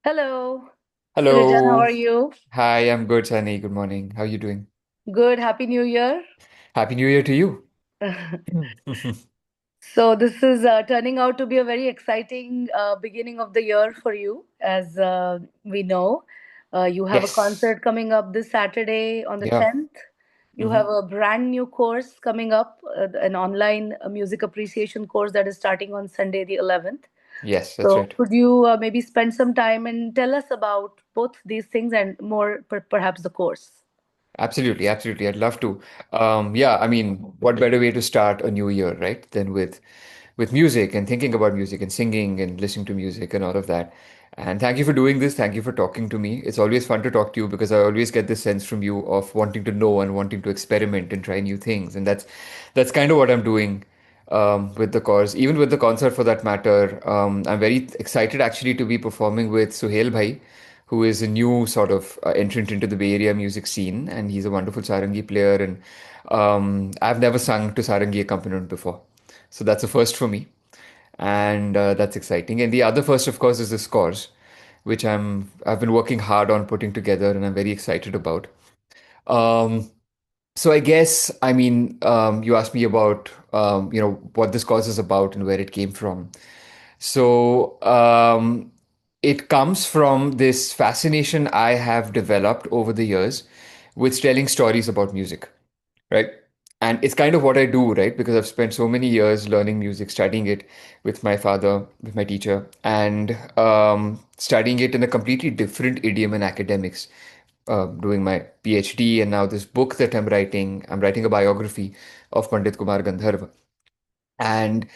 Hello, Srijan, how Hello. are you? Hi, I'm good, Sunny. Good morning. How are you doing? Good, Happy New Year. Happy New Year to you. Mm. So, this is turning out to be a very exciting beginning of the year for you, as we know. You have a Yes. concert coming up this Saturday on the Yeah. 10th. You have Hmm. a brand new course coming up, an online music appreciation course that is starting on Sunday, the 11th. Yes, that's So, right. could you maybe spend some time and tell us about both these things and more, perhaps the course? Absolutely, absolutely. I'd love to. Yeah, I mean, what better way to start a new year, right? Than with music and thinking about music and singing and listening to music and all of that. And thank you for doing this. Thank you for talking to me. It's always fun to talk to you because I always get this sense from you of wanting to know and wanting to experiment and try new things. And that's kind of what I'm doing with the course, even with the concert for that matter. I'm very excited actually to be performing with Suhail Bhai, who is a new sort of entrant into the Bay Area music scene, and he's a wonderful sarangi player. And I've never sung to sarangi accompaniment before, so that's a first for me, and that's exciting. And the other first, of course, is the scores, which I've been working hard on putting together, and I'm very excited about. Um, so I guess, I mean, you asked me about, what this cause is about and where it came from. So it comes from this fascination I have developed over the years with telling stories about music, right? And it's kind of what I do, right? Because I've spent so many years learning music, studying it with my father, with my teacher, and studying it in a completely different idiom and academics, doing my PhD, and now this book that I'm writing a biography of Pandit Kumar Gandharva. And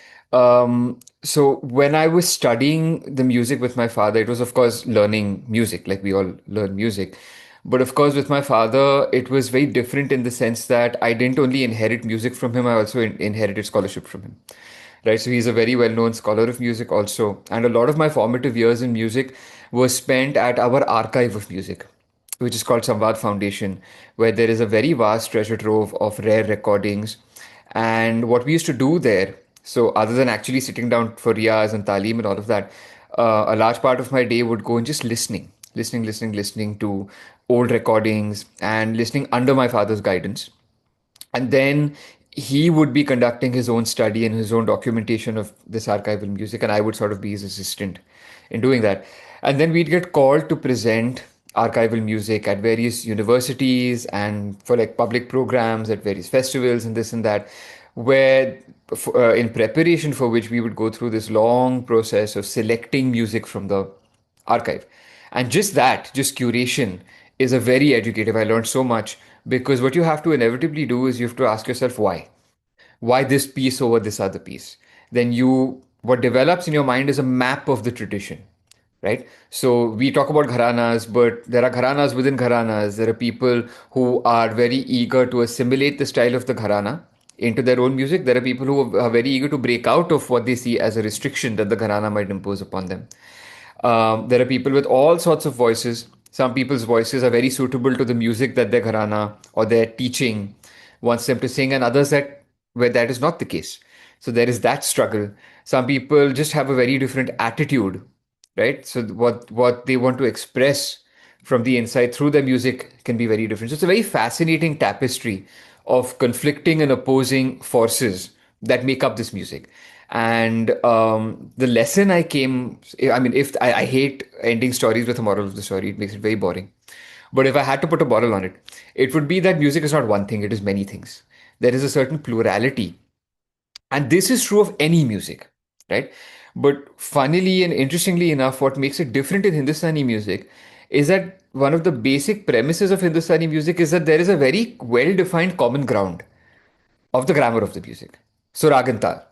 so when I was studying the music with my father, it was, of course, learning music, like we all learn music. But of course, with my father, it was very different in the sense that I didn't only inherit music from him, I also inherited scholarship from him. Right, so he's a very well-known scholar of music also, and a lot of my formative years in music was spent at our archive of music, which is called Samvad Foundation, where there is a very vast treasure trove of rare recordings. And what we used to do there, so other than actually sitting down for riyaz and talim and all of that, a large part of my day would go in just listening to old recordings and listening under my father's guidance. And then he would be conducting his own study and his own documentation of this archival music, and I would sort of be his assistant in doing that. And then we'd get called to present archival music at various universities and for like public programs at various festivals and this and that, where in preparation for which we would go through this long process of selecting music from the archive. And just that, just curation, is a very educative. I learned so much because what you have to inevitably do is you have to ask yourself why. Why this piece over this other piece? Then what develops in your mind is a map of the tradition, right? So we talk about gharanas, but there are gharanas within gharanas. There are people who are very eager to assimilate the style of the gharana into their own music. There are people who are very eager to break out of what they see as a restriction that the gharana might impose upon them. There are people with all sorts of voices. Some people's voices are very suitable to the music that their gharana or their teaching wants them to sing, and others that where that is not the case. So there is that struggle. Some people just have a very different attitude, right? So what they want to express from the inside through their music can be very different. So it's a very fascinating tapestry of conflicting and opposing forces that make up this music. And the lesson I came, I mean, if I hate ending stories with a moral of the story, it makes it very boring. But if I had to put a moral on it, it would be that music is not one thing, it is many things. There is a certain plurality, and this is true of any music, right? But funnily and interestingly enough, what makes it different in Hindustani music is that one of the basic premises of Hindustani music is that there is a very well defined common ground of the grammar of the music. So, rag and tal,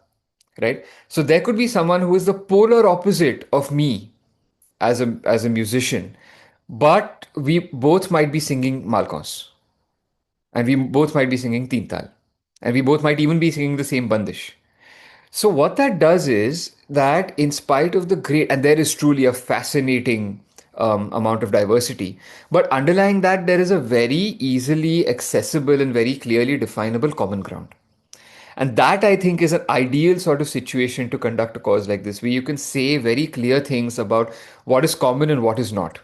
right? So, there could be someone who is the polar opposite of me as a musician, but we both might be singing malkons, and we both might be singing teen tal, and we both might even be singing the same bandish. So, what that does is that, in spite of the great, and there is truly a fascinating amount of diversity, but underlying that, there is a very easily accessible and very clearly definable common ground. And that, I think, is an ideal sort of situation to conduct a course like this, where you can say very clear things about what is common and what is not,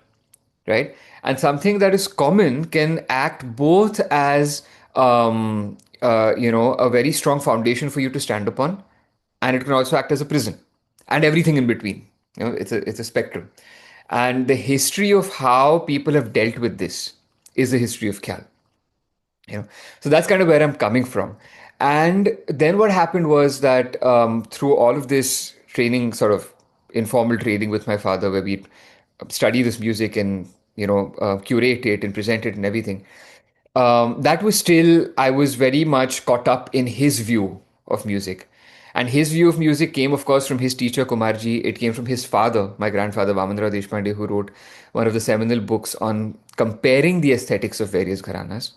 right? And something that is common can act both as, a very strong foundation for you to stand upon, and it can also act as a prison, and everything in between. It's a spectrum, and the history of how people have dealt with this is the history of khayal. So that's kind of where I'm coming from. And then what happened was that through all of this training, sort of informal training with my father, where we study this music and curate it and present it and everything, that was still, I was very much caught up in his view of music. And his view of music came, of course, from his teacher Kumarji. It came from his father, my grandfather Vamanrao Deshpande, who wrote one of the seminal books on comparing the aesthetics of various gharanas.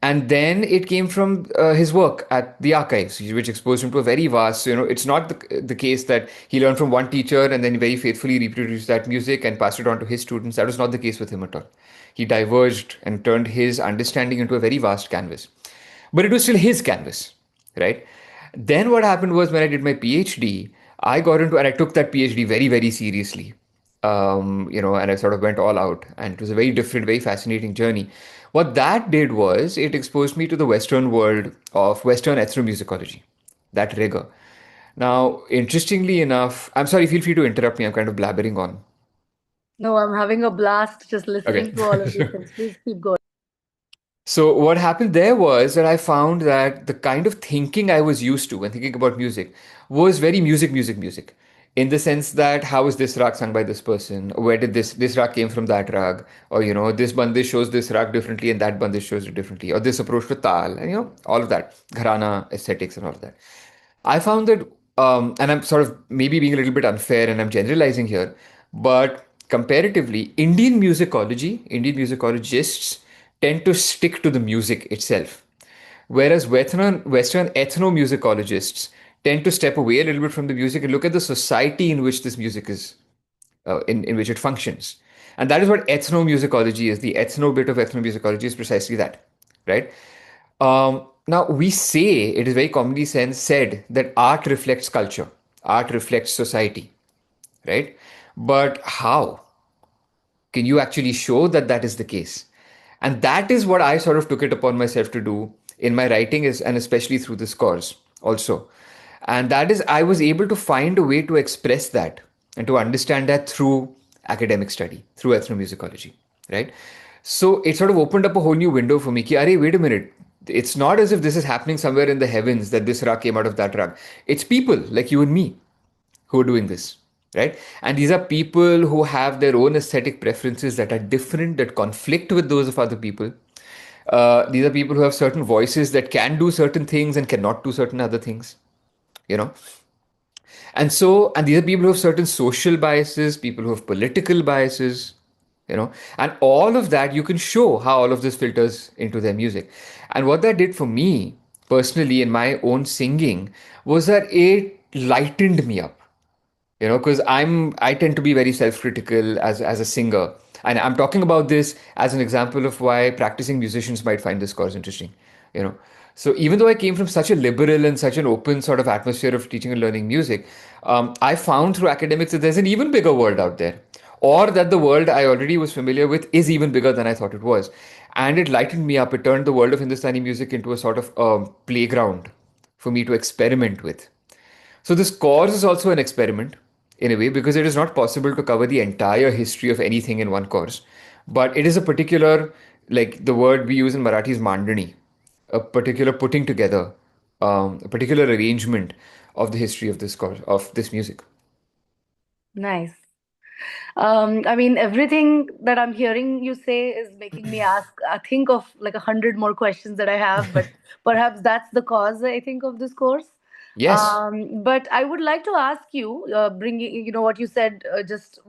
And then it came from his work at the archives, which exposed him to a very vast, it's not the case that he learned from one teacher and then very faithfully reproduced that music and passed it on to his students. That was not the case with him at all. He diverged and turned his understanding into a very vast canvas. But it was still his canvas, right? Then what happened was, when I did my PhD, I got into, and I took that PhD very, very seriously. And I sort of went all out, and it was a very different, very fascinating journey. What that did was it exposed me to the Western world of Western ethnomusicology, that rigor. Now, interestingly enough, I'm sorry, feel free to interrupt me. I'm kind of blabbering on. No, I'm having a blast just Okay. listening to all of these things. Please keep going. So what happened there was that I found that the kind of thinking I was used to when thinking about music was very music, in the sense that how is this rag sung by this person? Where did this rag came from that rag? Or this bandish shows this rag differently and that bandish shows it differently. Or this approach to taal, and all of that, gharana aesthetics and all of that. I found that, and I'm sort of maybe being a little bit unfair and I'm generalizing here, but comparatively, Indian musicologists tend to stick to the music itself. Whereas Western ethnomusicologists tend to step away a little bit from the music and look at the society in which this music is, in which it functions. And that is what ethnomusicology is. The ethno bit of ethnomusicology is precisely that, right? Now, we say, it is very commonly said that art reflects culture, art reflects society, right? But how? Can you actually show that that is the case? And that is what I sort of took it upon myself to do in my writing, and especially through this course also. And that is, I was able to find a way to express that and to understand that through academic study, through ethnomusicology, right? So it sort of opened up a whole new window for me. Ki, Arey, wait a minute. It's not as if this is happening somewhere in the heavens that this rag came out of that rag. It's people like you and me who are doing this, right? And these are people who have their own aesthetic preferences that are different, that conflict with those of other people. These are people who have certain voices that can do certain things and cannot do certain other things, you know. And these are people who have certain social biases, people who have political biases, and all of that you can show how all of this filters into their music. And what that did for me personally in my own singing was that it lightened me up, because I tend to be very self-critical as a singer, and I'm talking about this as an example of why practicing musicians might find this course interesting, you know so even though I came from such a liberal and such an open sort of atmosphere of teaching and learning music, I found through academics that there's an even bigger world out there, or that the world I already was familiar with is even bigger than I thought it was. And it lightened me up. It turned the world of Hindustani music into a sort of playground for me to experiment with. So this course is also an experiment in a way, because it is not possible to cover the entire history of anything in one course. But it is a particular, like the word we use in Marathi is mandani, a particular putting together, a particular arrangement of the history of this course, of this music. Nice. I mean, everything that I'm hearing you say is making me ask, I think of like 100 more questions that I have, but perhaps that's the cause, I think, of this course. Yes. But I would like to ask you, bringing, what you said just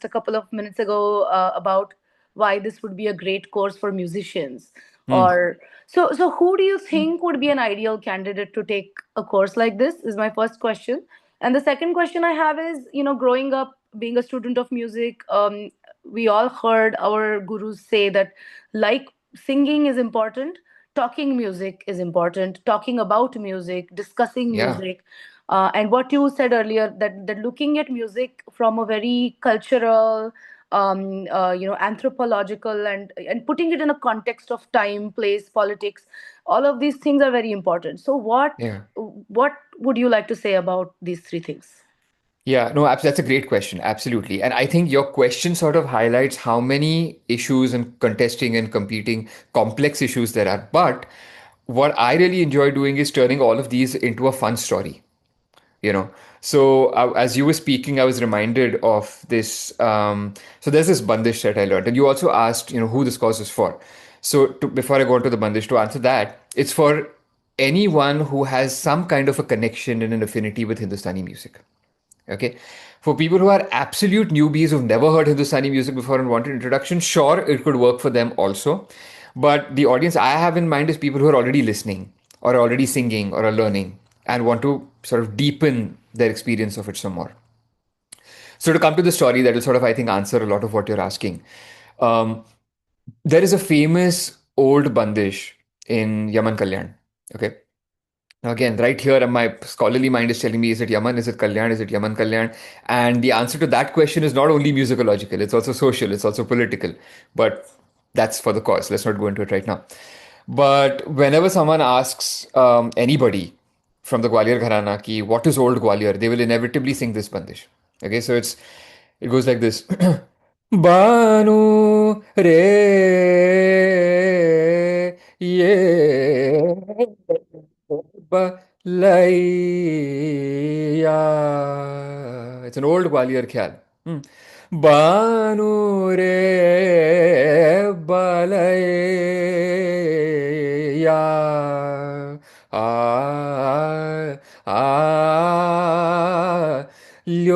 a couple of minutes ago about why this would be a great course for musicians. Hmm. So who do you think would be an ideal candidate to take a course like this? Is my first question. And the second question I have is, growing up, being a student of music, we all heard our gurus say that, like, singing is important, talking music is important, talking about music, discussing Yeah, music. And what you said earlier, that looking at music from a very cultural, anthropological, and putting it in a context of time, place, politics, all of these things are very important. So yeah. what would you like to say about these three things? Yeah, no, that's a great question. Absolutely. And I think your question sort of highlights how many issues and contesting and competing complex issues there are. But what I really enjoy doing is turning all of these into a fun story. you know so as you were speaking, I was reminded of this. So there's this bandish that I learned, and you also asked who this course is for. So before I go on to the bandish, to answer that, it's for anyone who has some kind of a connection and an affinity with Hindustani music. Okay. For people who are absolute newbies who've never heard Hindustani music before and want an introduction, sure, it could work for them also. But the audience I have in mind is people who are already listening or already singing or are learning and want to sort of deepen their experience of it some more. So to come to the story, that will sort of, I think, answer a lot of what you're asking. Um, there is a famous old bandish in Yaman Kalyan. Okay. Now, again, right here, my scholarly mind is telling me, is it Yaman? Is it Kalyan? Is it Yaman Kalyan? And the answer to that question is not only musicological, it's also social, it's also political. But that's for the course. Let's not go into it right now. But whenever someone asks anybody from the Gwalior Gharana ki, what is old Gwalior, they will inevitably sing this bandish. Okay, so it goes like this. Banu re ye balaiya. It's an old Gwalior khayal. Hmm. Banu re balaiya. Ah, ah, Lyonki.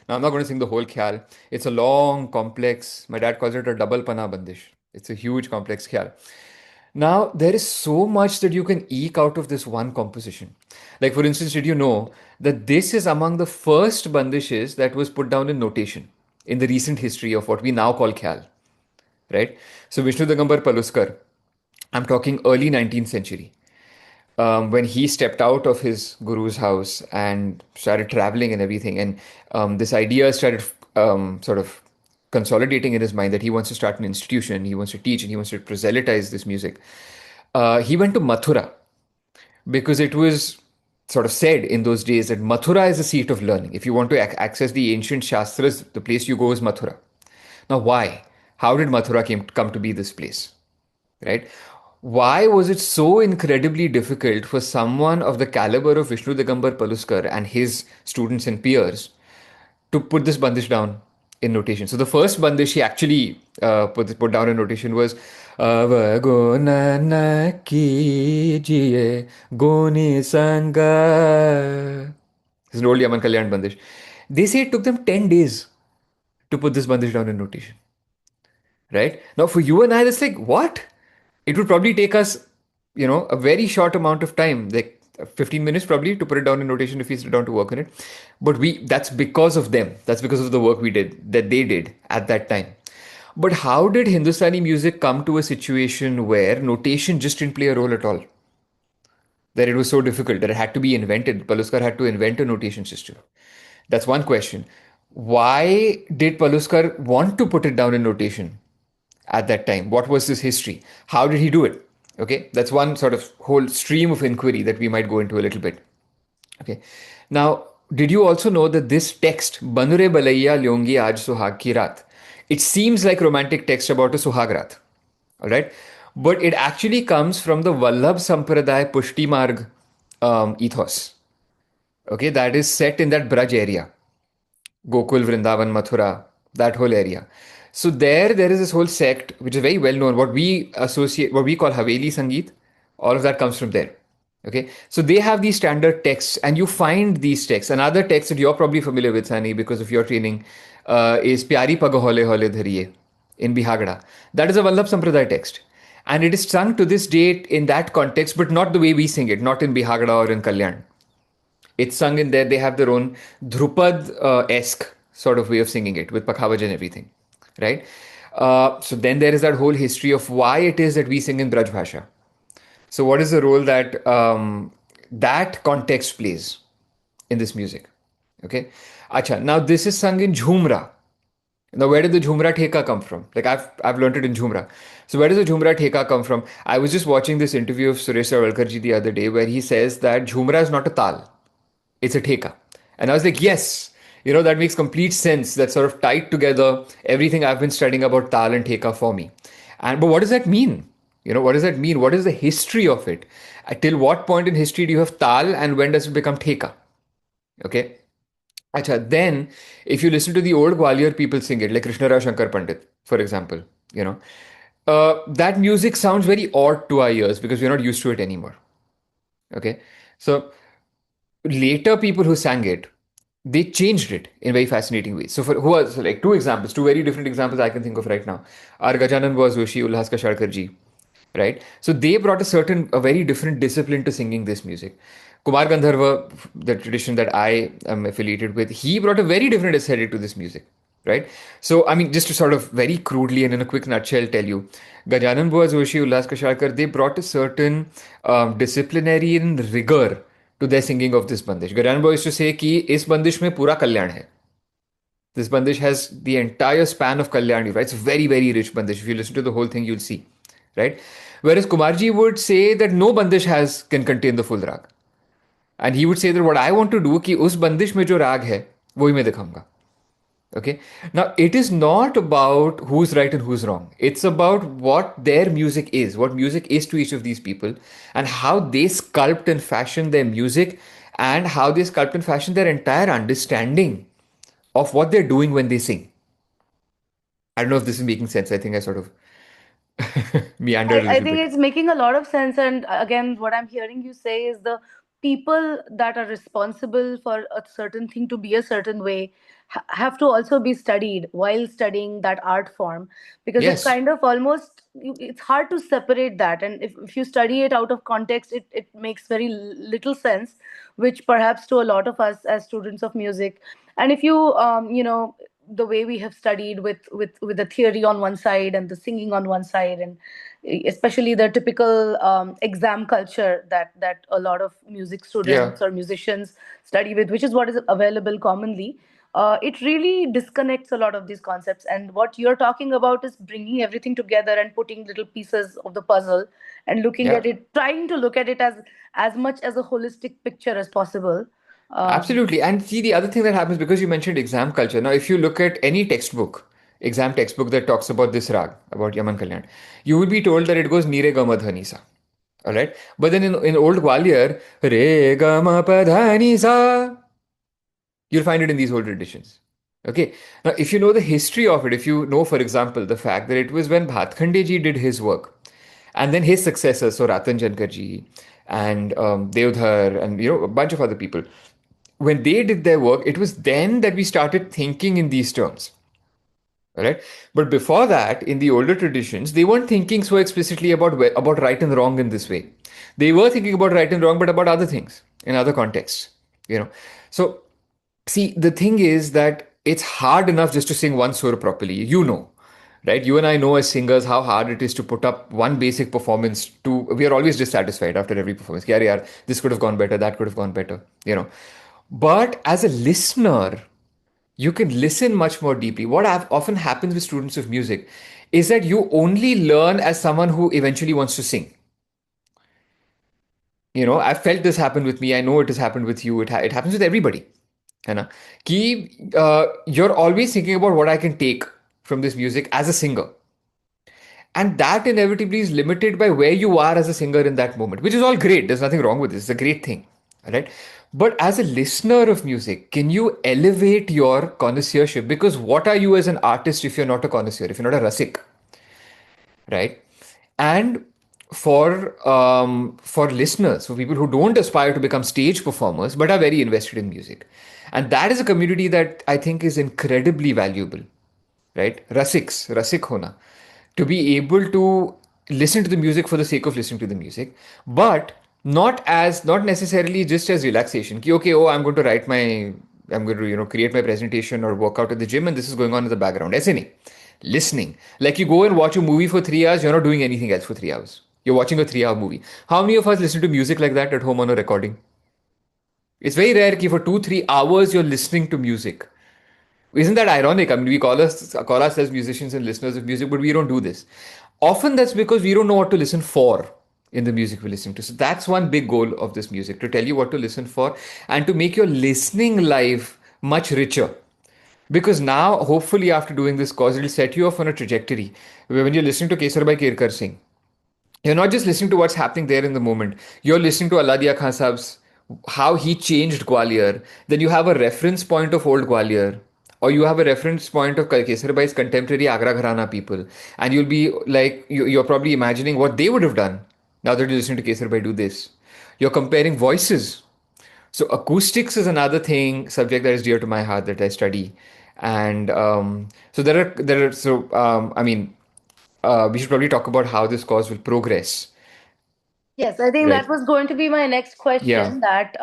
Now, I'm not going to sing the whole khyal. It's a long, complex, my dad calls it a double pana bandish. It's a huge, complex khyal. Now, there is so much that you can eke out of this one composition. Like, for instance, did you know that this is among the first bandishes that was put down in notation in the recent history of what we now call khyal, right? So, Vishnu Digambar Paluskar, I'm talking early 19th century, when he stepped out of his guru's house and started traveling and everything, and this idea started sort of consolidating in his mind that he wants to start an institution, he wants to teach, and he wants to proselytize this music. He went to Mathura because it was sort of said in those days that Mathura is the seat of learning. If you want to access the ancient Shastras, the place you go is Mathura. Now, why? How did Mathura come to be this place? Right? Why was it so incredibly difficult for someone of the caliber of Vishnu Digambar Paluskar and his students and peers to put this bandish down in notation? So the first bandish he actually put down in notation was Avagonana kijiye goni sanga. This is an old Yaman Kalyan bandish. They say it took them 10 days to put this bandish down in notation. Right? Now, for you and I, that's like, what? It would probably take us, a very short amount of time, like 15 minutes probably, to put it down in notation if we sit down to work on it. But that's because of them. That's because of the work we did, that they did at that time. But how did Hindustani music come to a situation where notation just didn't play a role at all? That it was so difficult that it had to be invented. Paluskar had to invent a notation system. That's one question. Why did Paluskar want to put it down in notation at that time? What was his history? How did he do it? Okay, that's one sort of whole stream of inquiry that we might go into a little bit. Okay, now, did you also know that this text, Banure Balaiya Lyongi Aaj Suhag Ki Raat, it seems like romantic text about a Suhag Raat, all right? But it actually comes from the Vallabh Sampradaya Pushti Marg ethos. Okay, that is set in that Braj area. Gokul, Vrindavan, Mathura, that whole area. So there is this whole sect which is very well known. What we call Haveli Sangeet, all of that comes from there. Okay, so they have these standard texts, and you find these texts. Another text that you're probably familiar with, Sani, because of your training, is Pyari Pag Hole Hole Dhariye in Bihagada. That is a Vallabh Sampradaya text. And it is sung to this date in that context, but not the way we sing it, not in Bihagada or in Kalyan. It's sung in there. They have their own Drupad esque sort of way of singing it with Pakhavaj and everything, right? So then there is that whole history of why it is that we sing in Braj Bhasha. So what is the role that that context plays in this music? Okay. Acha. Now this is sung in Jhumra. Now, where did the Jhumra Theka come from? Like I've learned it in Jhumra. So where does the Jhumra Theka come from? I was just watching this interview of Suresh Savalkarji the other day where he says that Jhumra is not a tal, it's a Theka. And I was like, yes, that makes complete sense. That sort of tied together everything I've been studying about tal and Theka for me. But what does that mean? What does that mean? What is the history of it? Till what point in history do you have tal and when does it become Theka? Okay. Acha, then, if you listen to the old Gwalior people sing it, like Krishnarao Shankar Pandit, for example, that music sounds very odd to our ears because we're not used to it anymore. Okay, so later people who sang it, they changed it in very fascinating ways. So for who are so like two examples, two very different examples I can think of right now are Gajanan was Joshi, Ulhas Kasharkar ji, right? So they brought a very different discipline to singing this music. Kumar Gandharva, the tradition that I am affiliated with, he brought a very different aesthetic to this music, right? So, I mean, just to sort of very crudely and in a quick nutshell tell you, Gajanan Bua Joshi, Ullas Kasharkar, they brought a certain disciplinary and rigor to their singing of this bandish. Gajanan Bua used to say कि इस बंदिश में पूरा कल्याण है. This bandish has the entire span of Kalyani, right? It's very, very rich bandish. If you listen to the whole thing, you'll see, right? Whereas Kumarji would say that no bandish can contain the full rag. And he would say that what I want to do कि उस बंदिश में जो राग है वही मैं दिखाऊंगा. Okay. Now it is not about who's right and who's wrong. It's about what their music is, what music is to each of these people, and how they sculpt and fashion their music, and how they sculpt and fashion their entire understanding of what they're doing when they sing. I don't know if this is making sense. I think I sort of meandered a I little think bit. it's making a lot of sense. And again, what I'm hearing you say is the people that are responsible for a certain thing to be a certain way have to also be studied while studying that art form, because it's Yes. kind of almost it's hard to separate that. And if you study it out of context, it makes very little sense, which perhaps to a lot of us as students of music. And if you the way we have studied with the theory on one side and the singing on one side, and especially the typical exam culture that a lot of music Yeah. students or musicians study with, which is what is available commonly. It really disconnects a lot of these concepts. And what you're talking about is bringing everything together and putting little pieces of the puzzle and looking Yeah. at it, trying to look at it as much as a holistic picture as possible. Absolutely. And see, the other thing that happens because you mentioned exam culture. Now, if you look at any textbook, exam textbook that talks about this rag, about Yaman Kalyan, you will be told that it goes Nire Gama Dhani Sa. All right. But then in old Gwalior, Re Gama Padhani Sa, you'll find it in these old editions. Okay. Now, if you know the history of it, if you know, for example, the fact that it was when Bhatkhande ji did his work, and then his successors, so Ratan Jankar ji and Devdhar and a bunch of other people, when they did their work, it was then that we started thinking in these terms. Right? But before that, in the older traditions, they weren't thinking so explicitly about right and wrong in this way. They were thinking about right and wrong, but about other things in other contexts. You know, so see, the thing is that it's hard enough just to sing one sur properly. Right? You and I know as singers how hard it is to put up one basic performance. We are always dissatisfied after every performance. Yeah, this could have gone better. That could have gone better. But as a listener, you can listen much more deeply. What often happens with students of music is that you only learn as someone who eventually wants to sing. I've felt this happen with me. I know it has happened with you. It happens with everybody. है ना कि you're always thinking about what I can take from this music as a singer, and that inevitably is limited by where you are as a singer in that moment, which is all great. There's nothing wrong with this. It's a great thing, right? But as a listener of music, can you elevate your connoisseurship? Because what are you as an artist if you're not a connoisseur, if you're not a rasik, right? And for listeners, for people who don't aspire to become stage performers but are very invested in music, and that is a community that I think is incredibly valuable, right? Rasik hona, to be able to listen to the music for the sake of listening to the music, but not necessarily just as relaxation. Ki, okay, oh, I'm going to create my presentation or work out at the gym, and this is going on in the background. ऐसे नहीं. Listening. Like you go and watch a movie for 3 hours, you're not doing anything else for 3 hours. You're watching a 3 hour movie. How many of us listen to music like that at home on a recording? It's very rare that for 2, 3 hours you're listening to music. Isn't that ironic? I mean, we call ourselves musicians and listeners of music, but we don't do this. Often that's because we don't know what to listen for in the music we're listening to. So that's one big goal of this music, to tell you what to listen for and to make your listening life much richer. Because now, hopefully, after doing this course, it'll set you off on a trajectory where when you're listening to Kesar Bhai Kerkar Singh, you're not just listening to what's happening there in the moment. You're listening to Aladia Khan Saab's how he changed Gwalior. Then you have a reference point of old Gwalior, or you have a reference point of Kesarbai's contemporary Agra Gharana people, and you'll be like you're probably imagining what they would have done now that you're listening to Kesarbai do this. You're comparing voices. So acoustics is another thing subject that is dear to my heart that I study, and so there are so I mean we should probably talk about how this course will progress, Yes, I think that right? was going to be my next Yeah. question. That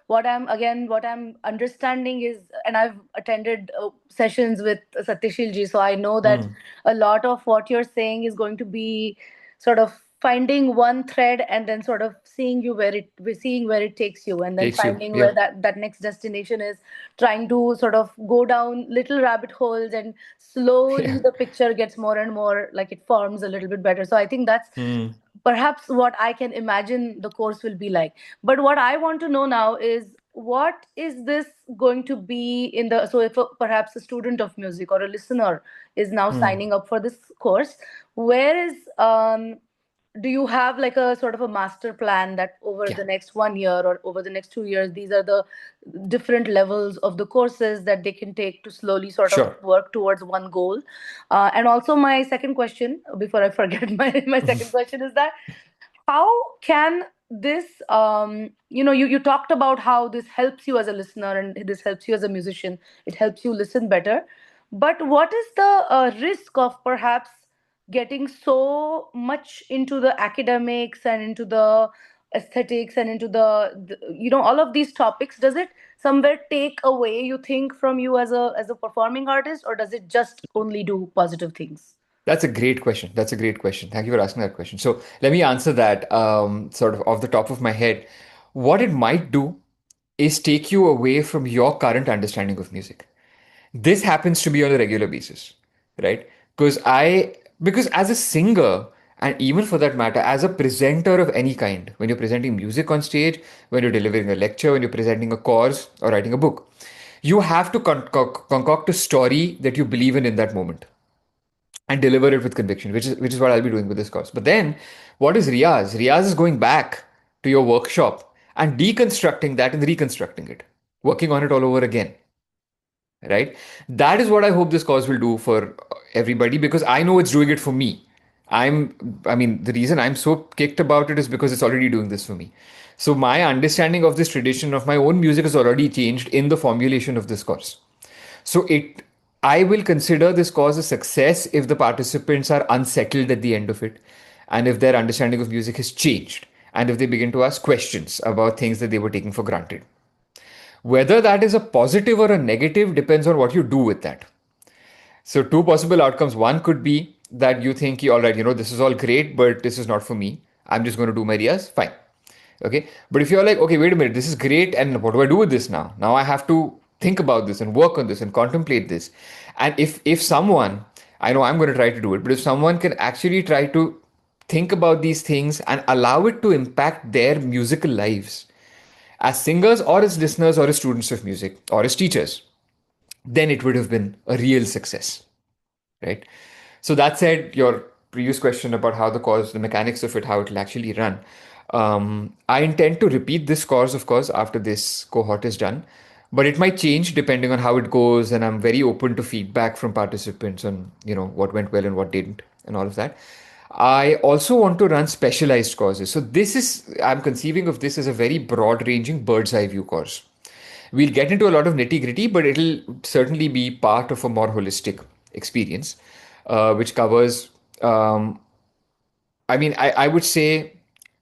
what I'm understanding is, and I've attended sessions with Satyashil ji, so I know that Mm. a lot of what you're saying is going to be sort of finding one thread and then sort of seeing where it takes you, and then Takes you. finding where Yeah. that next destination is, trying to sort of go down little rabbit holes, and slowly Yeah. the picture gets more and more like it forms a little bit better. So I think that's Mm. perhaps what I can imagine the course will be like. But what I want to know now is, what is this going to be in the, so if perhaps a student of music or a listener is now Mm. signing up for this course, where is do you have like a sort of a master plan that over Yeah. the next 1 year or over the next 2 years, these are the different levels of the courses that they can take to slowly sort of Sure. work towards one goal? And also, my second question, before I forget, my second question is that how can this you talked about how this helps you as a listener and this helps you as a musician, it helps you listen better, but what is the risk of perhaps getting so much into the academics and into the aesthetics and into the all of these topics? Does it somewhere take away, you think, from you as a performing artist, or does it just only do positive things? That's a great question. That's a great question. Thank you for asking that question. So let me answer that sort of off the top of my head. What it might do is take you away from your current understanding of music. This happens to be on a regular basis, right? Because as a singer, and even for that matter, as a presenter of any kind, when you're presenting music on stage, when you're delivering a lecture, when you're presenting a course or writing a book, you have to concoct a story that you believe in that moment and deliver it with conviction, which is what I'll be doing with this course. But then, what is Riyaz? Riyaz is going back to your workshop and deconstructing that and reconstructing it, working on it all over again, right? That is what I hope this course will do for everybody, because I know it's doing it for me. I mean, the reason I'm so kicked about it is because it's already doing this for me. So my understanding of this tradition of my own music has already changed in the formulation of this course. So I will consider this course a success if the participants are unsettled at the end of it, and if their understanding of music has changed, and if they begin to ask questions about things that they were taking for granted. Whether that is a positive or a negative depends on what you do with that. So, two possible outcomes. One could be that you think, all right, this is all great, but this is not for me. I'm just going to do my riyas. Fine. Okay. But if you're like, okay, wait a minute, this is great. And what do I do with this now? Now I have to think about this and work on this and contemplate this. And if someone, I know I'm going to try to do it, but if someone can actually try to think about these things and allow it to impact their musical lives as singers or as listeners or as students of music or as teachers, then it would have been a real success, right? So that said, your previous question about how the course, the mechanics of it, how it will actually run. I intend to repeat this course, of course, after this cohort is done, but it might change depending on how it goes, and I'm very open to feedback from participants on what went well and what didn't, and all of that. I also want to run specialized courses. So I'm conceiving of this as a very broad-ranging bird's eye view course. We'll get into a lot of nitty gritty, but it'll certainly be part of a more holistic experience, which covers, um, I would say,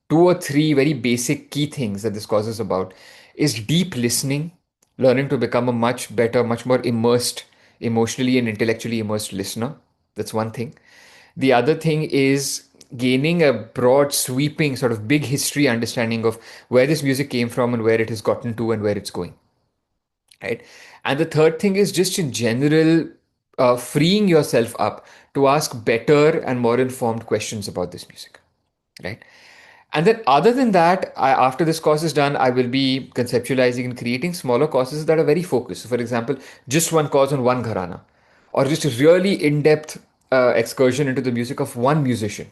two or three very basic key things that this course is about is deep listening, learning to become a much better, much more immersed emotionally and intellectually immersed listener. That's one thing. The other thing is gaining a broad, sweeping, sort of big history understanding of where this music came from and where it has gotten to and where it's going, right? And the third thing is just in general, freeing yourself up to ask better and more informed questions about this music, right? And then, other than that, after this course is done, I will be conceptualizing and creating smaller courses that are very focused. So, for example, just one course on one gharana, or just a really in depth excursion into the music of one musician,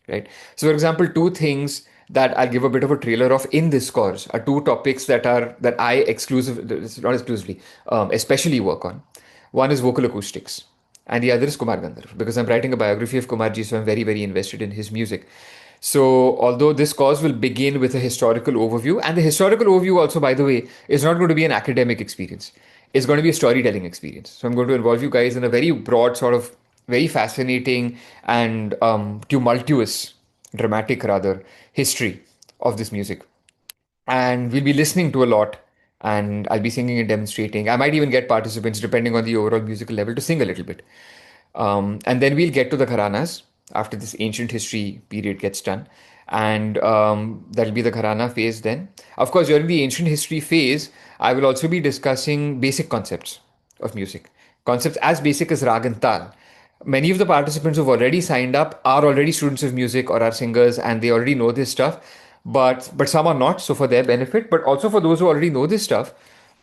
right? So, for example, two things that I'll give a bit of a trailer of in this course are two topics that I not exclusively, especially work on. One is vocal acoustics, and the other is Kumar Gandharv, because I'm writing a biography of Kumarji, so I'm very, very invested in his music. So, although this course will begin with a historical overview, and the historical overview also, by the way, is not going to be an academic experience. It's going to be a storytelling experience. So, I'm going to involve you guys in a very broad, sort of very fascinating and tumultuous, dramatic rather, history of this music. And we'll be listening to a lot, and I'll be singing and demonstrating. I might even get participants, depending on the overall musical level, to sing a little bit. And then we'll get to the gharanas after this ancient history period gets done. And that'll be the gharana phase then. Of course, during the ancient history phase, I will also be discussing basic concepts of music. Concepts as basic as raag and taal. Many of the participants who've already signed up are already students of music or are singers and they already know this stuff. But some are not, so for their benefit, but also for those who already know this stuff,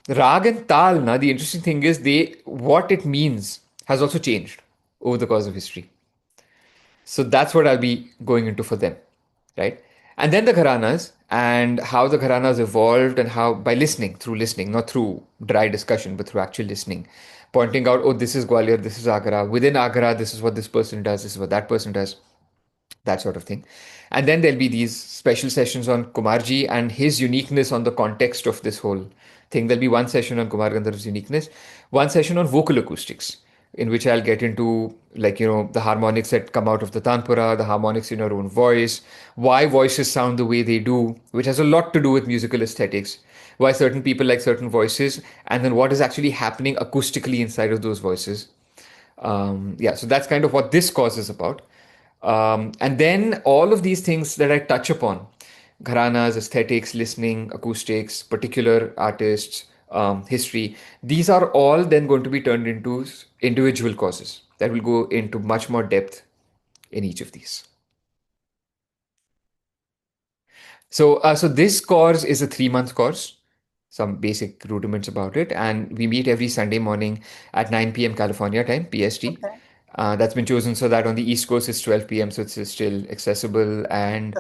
Raag and Tal, na, the interesting thing is they what it means has also changed over the course of history. So that's what I'll be going into for them, right? And then the Gharanas and how the Gharanas evolved and how by listening, through listening, not through dry discussion, but through actual listening, pointing out, oh, this is Gwalior, this is Agra. Within Agra, this is what this person does, this is what that person does, that sort of thing. And then there'll be these special sessions on Kumarji and his uniqueness on the context of this whole thing. There'll be one session on Kumar Gandharv's uniqueness, one session on vocal acoustics, in which I'll get into, like, the harmonics that come out of the tanpura, the harmonics in your own voice, why voices sound the way they do, which has a lot to do with musical aesthetics, why certain people like certain voices, and then what is actually happening acoustically inside of those voices. Yeah, so that's kind of what this course is about. And then all of these things that I touch upon, gharanas, aesthetics, listening, acoustics, particular artists, history, these are all then going to be turned into individual courses that will go into much more depth in each of these. So this course is a 3 month course, some basic rudiments about it, and we meet every Sunday morning at 9 p.m. California time, PST. Okay. That's been chosen so that on the East Coast it's 12 p.m., so it's still accessible. And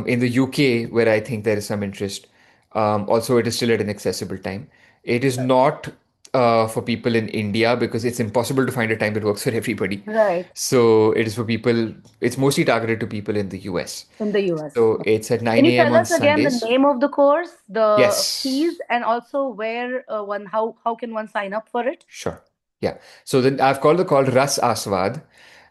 in the UK, where I think there is some interest, also it is still at an accessible time. It is not for people in India because it's impossible to find a time that works for everybody. Right. So it is for people, it's mostly targeted to people in the US. In the US. So it's at Can 9 you a.m. tell on us again the Sundays. name of the course, the fees, Yes. and also where one how can one sign up for it? Sure. Yeah. So then I've called the call Ras Aasvaad.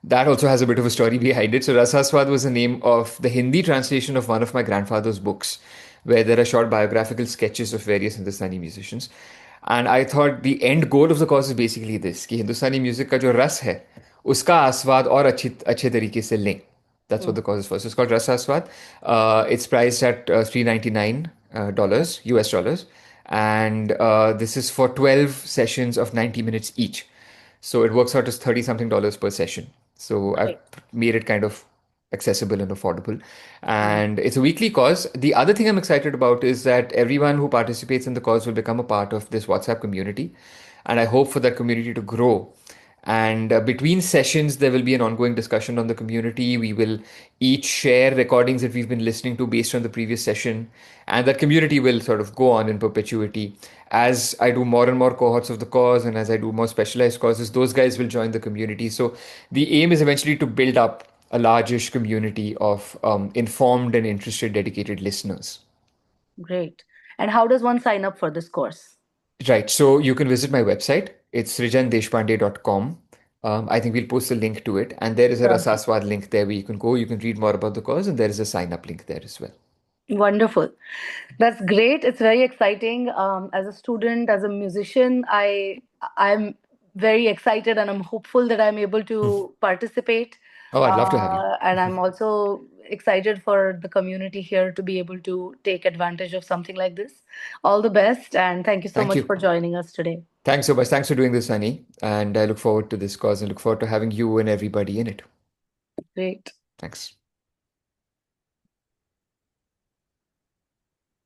That also has a bit of a story behind it. So Ras Aasvaad was the name of the Hindi translation of one of my grandfather's books, where there are short biographical sketches of various Hindustani musicians. And I thought the end goal of the course is basically this, कि हिंदुस्तानी music का जो रस है उसका आस्वाद और अच्छे तरीके से लें. That's what Hmm. the course is for. So it's called Ras Aasvaad. It's priced at $399 US dollars. And this is for 12 sessions of 90 minutes each. So it works out as 30 something dollars per session. So I've Great. made it kind of accessible and affordable. Hmm. And it's a weekly course. The other thing I'm excited about is that everyone who participates in the course will become a part of this WhatsApp community. And I hope for that community to grow. And between sessions, there will be an ongoing discussion on the community. We will each share recordings that we've been listening to based on the previous session. And that community will sort of go on in perpetuity. As I do more and more cohorts of the course and as I do more specialized courses, those guys will join the community. So the aim is eventually to build up a largish community of informed and interested, dedicated listeners. Great. And how does one sign up for this course? Right. So you can visit my website. It's srijandeshpande.com. I think we'll post a link to it. And there is a Sure. Rasaswad link there where you can go. You can read more about the course, and there is a sign up link there as well. Wonderful. That's great. It's very exciting. As a student, as a musician, I'm very excited and I'm hopeful that I'm able Hmm. to participate. Oh, I'd love to have you. And I'm also excited for the community here to be able to take advantage of something like this. All the best, and thank you so Thank much you. for joining us today. Thanks so much. Thanks for doing this, Sunny. And I look forward to this cause and look forward to having you and everybody in it. Great. Thanks.